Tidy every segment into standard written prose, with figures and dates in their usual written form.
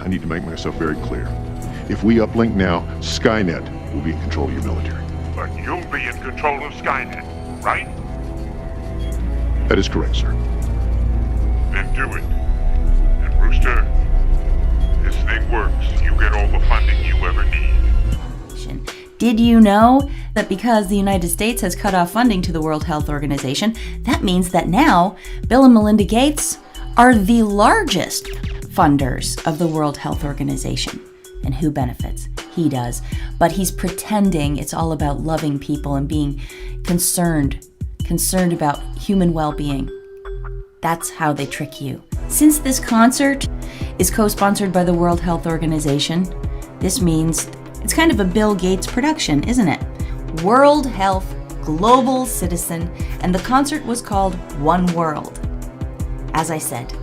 I need to make myself very clear. If we uplink now, Skynet will be in control of your military. But you'll be in control of Skynet, right? That is correct, sir. Then do it. And Brewster, this thing works. You get all the funding you ever need. Did you know that because the United States has cut off funding to the World Health Organization, that means that now Bill and Melinda Gates are the largest funders of the World Health Organization. And who benefits? He does. But he's pretending it's all about loving people and being concerned about human well-being. That's how they trick you. Since this concert is co-sponsored by the World Health Organization, this means it's kind of a Bill Gates production, isn't it? World Health, Global Citizen, and the concert was called One World. As I said,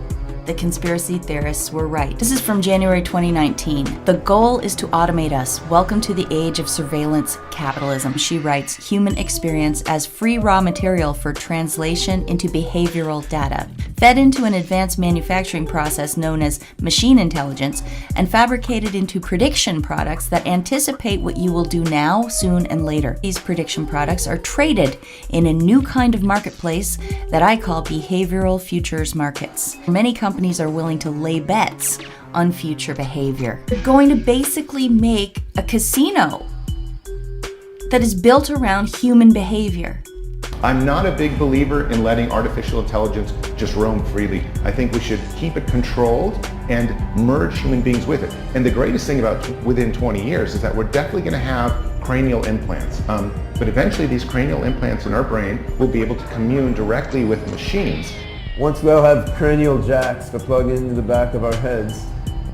the conspiracy theorists were right. This is from January 2019. The goal is to automate us. Welcome to the age of surveillance capitalism. She writes, human experience as free raw material for translation into behavioral data, fed into an advanced manufacturing process known as machine intelligence, and fabricated into prediction products that anticipate what you will do now, soon, and later. These prediction products are traded in a new kind of marketplace that I call behavioral futures markets. Many companies are willing to lay bets on future behavior. They're going to basically make a casino that is built around human behavior. I'm not a big believer in letting artificial intelligence just roam freely. I think we should keep it controlled and merge human beings with it. And the greatest thing about within 20 years is that we're definitely going to have cranial implants. But eventually these cranial implants in our brain will be able to commune directly with machines. Once we all have cranial jacks to plug into the back of our heads,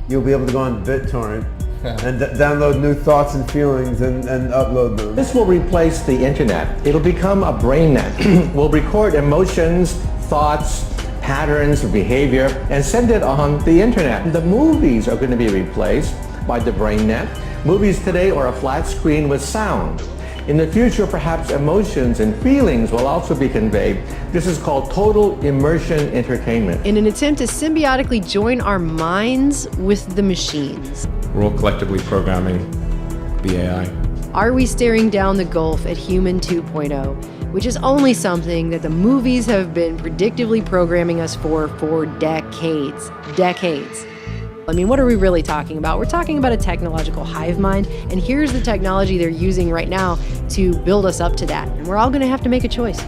you'll be able to go on BitTorrent and download new thoughts and feelings and upload them. This will replace the internet. It'll become a brain net. We'll record emotions, thoughts, patterns of behavior, and send it on the internet. The movies are going to be replaced by the brain net. Movies today are a flat screen with sound. In the future, perhaps emotions and feelings will also be conveyed. This is called total immersion entertainment. In an attempt to symbiotically join our minds with the machines. We're all collectively programming the AI. Are we staring down the gulf at Human 2.0, which is only something that the movies have been predictively programming us for decades? Decades. I mean, what are we really talking about? We're talking about a technological hive mind, and here's the technology they're using right now to build us up to that. And we're all going to have to make a choice.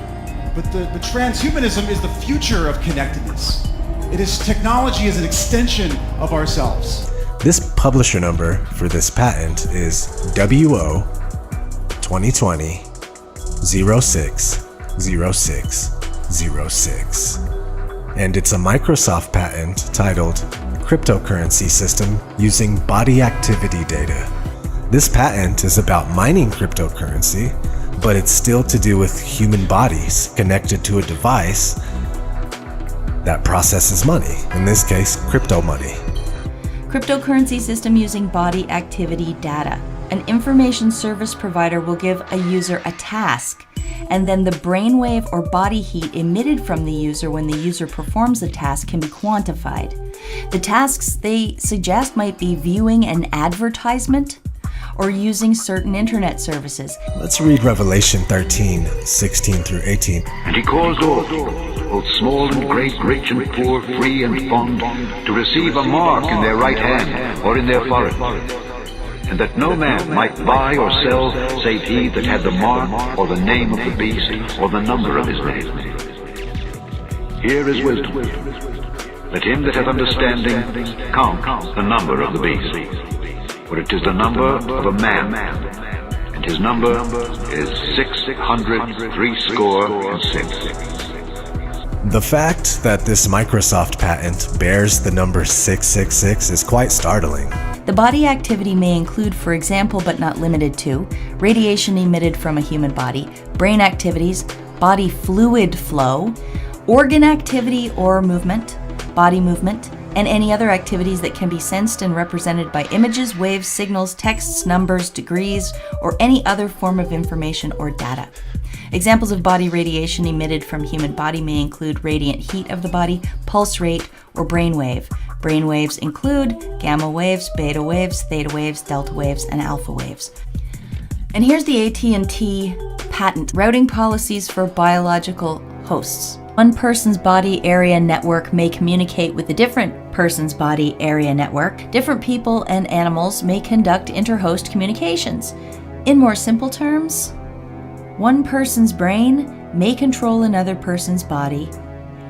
But the transhumanism is the future of connectedness. It is technology as an extension of ourselves. This publisher number for this patent is WO 2020 060606. And it's a Microsoft patent titled Cryptocurrency System Using Body Activity Data. This patent is about mining cryptocurrency, but it's still to do with human bodies connected to a device that processes money, in this case, crypto money. Cryptocurrency system using body activity data. An information service provider will give a user a task, and then the brainwave or body heat emitted from the user when the user performs the task can be quantified. The tasks they suggest might be viewing an advertisement or using certain internet services. Let's read Revelation 13, 16 through 18. And he caused all, both small and great, rich and poor, free and bond, to receive a mark in their right hand or in their forehead, and that no man might buy or sell save he that had the mark or the name of the beast or the number of his name. Here is wisdom. Let him that hath understanding count the number of the beast, for it is the number of a man, and his number is 666. The fact that this Microsoft patent bears the number 666 is quite startling. The body activity may include, for example, but not limited to, radiation emitted from a human body, brain activities, body fluid flow, organ activity or movement, body movement, and any other activities that can be sensed and represented by images, waves, signals, texts, numbers, degrees, or any other form of information or data. Examples of body radiation emitted from human body may include radiant heat of the body, pulse rate, or brainwave, Brainwaves include gamma waves, beta waves, theta waves, delta waves, and alpha waves. And here's the AT&T patent, routing policies for biological hosts. One person's body area network may communicate with a different person's body area network. Different people and animals may conduct inter-host communications. In more simple terms, one person's brain may control another person's body,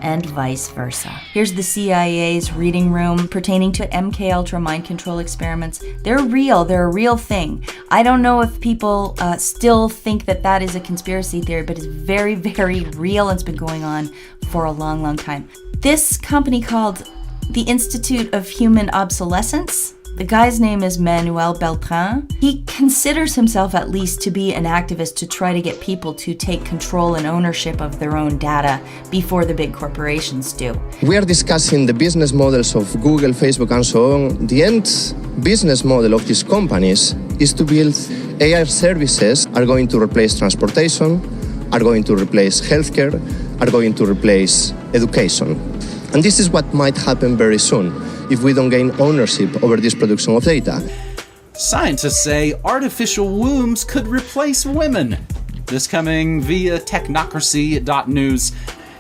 and vice versa. Here's the CIA's reading room pertaining to MKUltra mind control experiments. They're real, they're a real thing. I don't know if people still think that that is a conspiracy theory, but it's very, very real and it's been going on for a long, long time. This company called the Institute of Human Obsolescence, the guy's name is Manuel Beltran. He considers himself at least to be an activist to try to get people to take control and ownership of their own data before the big corporations do. We are discussing the business models of Google, Facebook, and so on. The end business model of these companies is to build AI services are going to replace transportation, are going to replace healthcare, are going to replace education. And this is what might happen very soon if we don't gain ownership over this production of data. Scientists say artificial wombs could replace women. This coming via technocracy.news.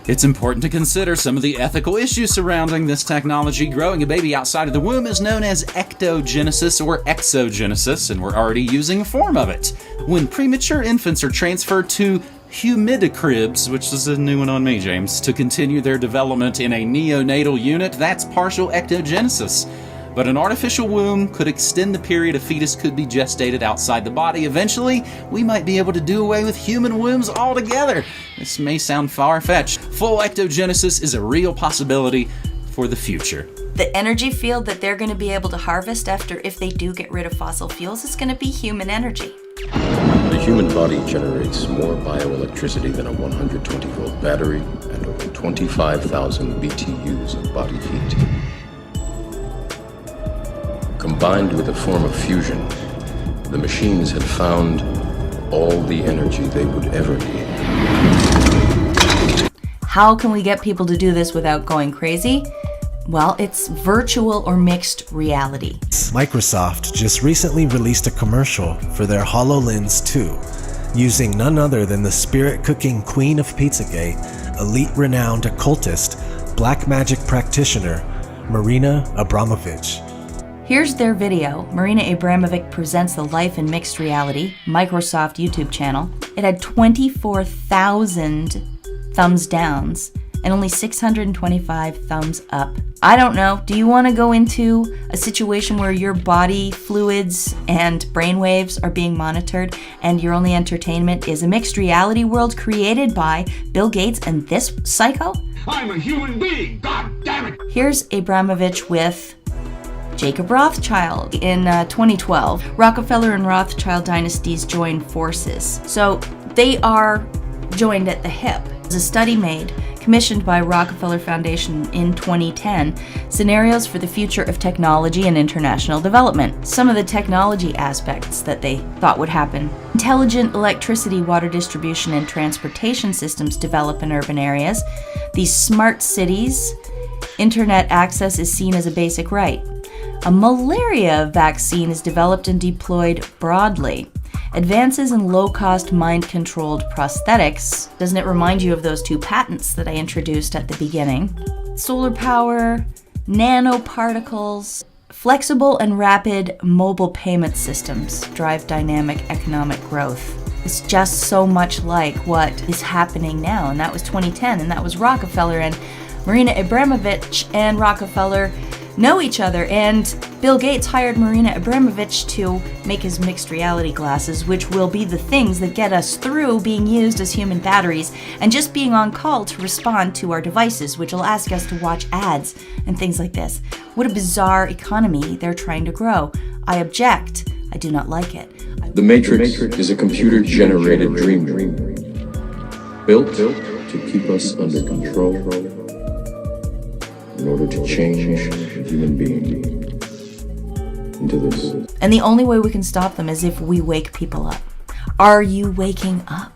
It's important to consider some of the ethical issues surrounding this technology. Growing a baby outside of the womb is known as ectogenesis or exogenesis, and we're already using a form of it. When premature infants are transferred to humidicribs, which is a new one on me, James, to continue their development in a neonatal unit, that's partial ectogenesis. But an artificial womb could extend the period a fetus could be gestated outside the body. Eventually, we might be able to do away with human wombs altogether. This may sound far-fetched. Full ectogenesis is a real possibility for the future. The energy field that they're going to be able to harvest after, if they do get rid of fossil fuels, is going to be human energy. The human body generates more bioelectricity than a 120-volt battery and over 25,000 BTUs of body heat. Combined with a form of fusion, the machines had found all the energy they would ever need. How can we get people to do this without going crazy? Well, it's virtual or mixed reality. Microsoft just recently released a commercial for their HoloLens 2, using none other than the spirit-cooking queen of Pizzagate, elite-renowned occultist, black magic practitioner, Marina Abramovic. Here's their video. Marina Abramovic presents the Life in Mixed Reality, Microsoft YouTube channel. It had 24,000 thumbs downs and only 625 thumbs up. I don't know, do you want to go into a situation where your body fluids and brainwaves are being monitored and your only entertainment is a mixed reality world created by Bill Gates and this psycho? I'm a human being, god damn it! Here's Abramovich with Jacob Rothschild. In 2012, Rockefeller and Rothschild dynasties joined forces. So they are joined at the hip. There's a study made, commissioned by Rockefeller Foundation in 2010, scenarios for the future of technology and international development. Some of the technology aspects that they thought would happen. Intelligent electricity, water distribution, and transportation systems develop in urban areas. These smart cities, internet access is seen as a basic right. A malaria vaccine is developed and deployed broadly. Advances in low-cost mind-controlled prosthetics. Doesn't it remind you of those two patents that I introduced at the beginning? Solar power, nanoparticles, flexible and rapid mobile payment systems drive dynamic economic growth. It's just so much like what is happening now, and that was 2010, and that was Rockefeller, and Marina Abramovic and Rockefeller know each other, and Bill Gates hired Marina Abramovic to make his mixed reality glasses, which will be the things that get us through being used as human batteries and just being on call to respond to our devices, which will ask us to watch ads and things like this. What a bizarre economy they're trying to grow. I object. I do not like it. The Matrix is a computer-generated dream built to keep us under control in order to change a human being into this. And the only way we can stop them is if we wake people up. Are you waking up?